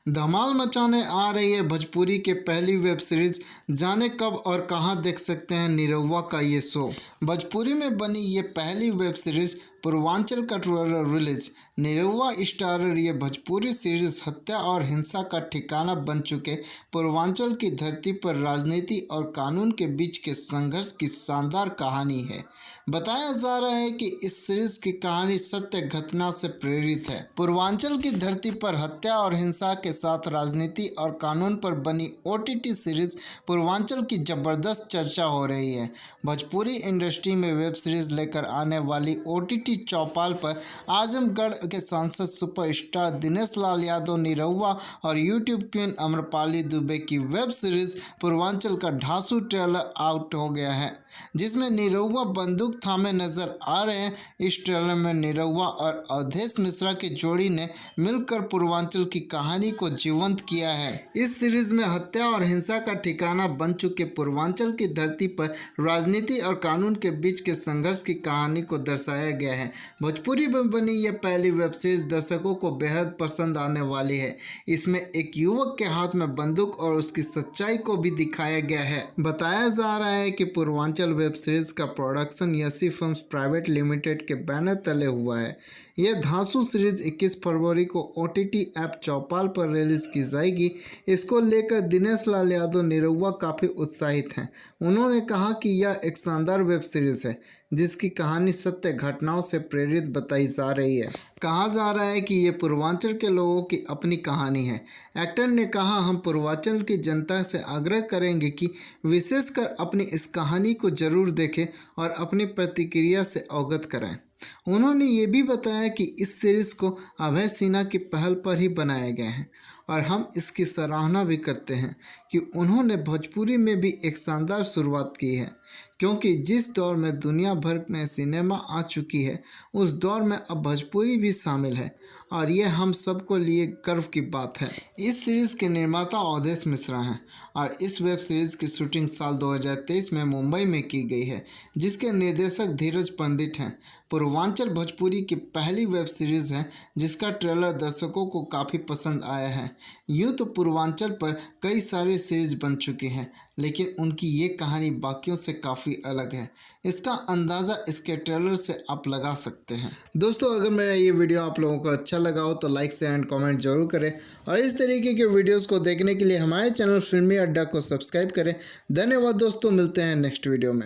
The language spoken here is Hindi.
धमाल मचाने आ रही है भोजपुरी के पहली वेब सीरीज। जाने कब और कहां देख सकते हैं निरहुआ का ये शो। भोजपुरी में बनी ये पहली वेब सीरीज पूर्वांचल का ट्रेलर रिलीज। निरहुआ स्टारर ये भोजपुरी सीरीज हत्या और हिंसा का ठिकाना बन चुके पूर्वांचल की धरती पर राजनीति और कानून के बीच के संघर्ष की शानदार कहानी है। बताया जा रहा है कि इस सीरीज की कहानी सत्य घटना से प्रेरित है। पूर्वांचल की धरती पर हत्या और हिंसा के साथ राजनीति और कानून पर बनी ओटीटी सीरीज पूर्वांचल की जबरदस्त चर्चा हो रही है। भोजपुरी इंडस्ट्री में वेब सीरीज लेकर आने वाली ओटीटी चौपाल पर आजमगढ़ के सांसद सुपरस्टार दिनेश लाल यादव निरहुआ और यूट्यूब क्वीन अम्रपाली दुबे की वेब सीरीज पूर्वांचल का धांसू ट्रेलर आउट हो गया है, जिसमें निरहुआ बंदूक थामे नजर आ रहे हैं। इस ट्रेलर में निरहुआ और अवधेश मिश्रा की जोड़ी ने मिलकर पूर्वांचल की कहानी को जीवंत किया है। इस सीरीज में हत्या और हिंसा का ठिकाना बन चुके पूर्वांचल की धरती पर राजनीति और कानून के बीच के संघर्ष की कहानी को दर्शाया गया है। भोजपुरी में बनी यह पहली वेब सीरीज दर्शकों को बेहद पसंद आने वाली है। इसमें एक युवक के हाथ में बंदूक और उसकी सच्चाई को भी दिखाया गया है। बताया जा रहा है कि पूर्वांचल वेब सीरीज का प्रोडक्शन यसी फिल्म्स प्राइवेट लिमिटेड के बैनर तले हुआ है। यह धांसू सीरीज 21 फरवरी को ओटीटी ऐप चौपाल पर रिलीज की जाएगी। इसको लेकर दिनेश लाल यादव निरहुआ काफ़ी उत्साहित हैं। उन्होंने कहा कि यह एक शानदार वेब सीरीज है जिसकी कहानी सत्य घटनाओं से प्रेरित बताई जा रही है। कहा जा रहा है कि ये पूर्वांचल के लोगों की अपनी कहानी है। एक्टर ने कहा, हम पूर्वांचल की जनता से आग्रह करेंगे कि विशेषकर अपनी इस कहानी को जरूर देखें और अपनी प्रतिक्रिया से अवगत कराएं। उन्होंने ये भी बताया कि इस सीरीज को अभय सिन्हा की पहल पर ही बनाया गया है और हम इसकी सराहना भी करते हैं कि उन्होंने भोजपुरी में भी एक शानदार शुरुआत की है, क्योंकि जिस दौर में दुनिया भर में सिनेमा आ चुकी है उस दौर में अब भोजपुरी भी शामिल है और ये हम सबको लिए गर्व की बात है। इस सीरीज़ के निर्माता अवधेश मिश्रा हैं और इस वेब सीरीज़ की शूटिंग साल 2023 में मुंबई में की गई है, जिसके निर्देशक धीरज पंडित हैं। पूर्वांचल भोजपुरी की पहली वेब सीरीज़ है जिसका ट्रेलर दर्शकों को काफ़ी पसंद आया है। यूँ तो पूर्वांचल पर कई सारी सीरीज बन चुकी हैं, लेकिन उनकी ये कहानी बाकियों से काफ़ी अलग है। इसका अंदाज़ा इसके ट्रेलर से आप लगा सकते हैं। दोस्तों, अगर मेरा ये वीडियो आप लोगों को अच्छा लगा हो तो लाइक शेयर एंड कमेंट जरूर करें और इस तरीके के वीडियोस को देखने के लिए हमारे चैनल फिल्मी अड्डा को सब्सक्राइब करें। धन्यवाद दोस्तों, मिलते हैं नेक्स्ट वीडियो में।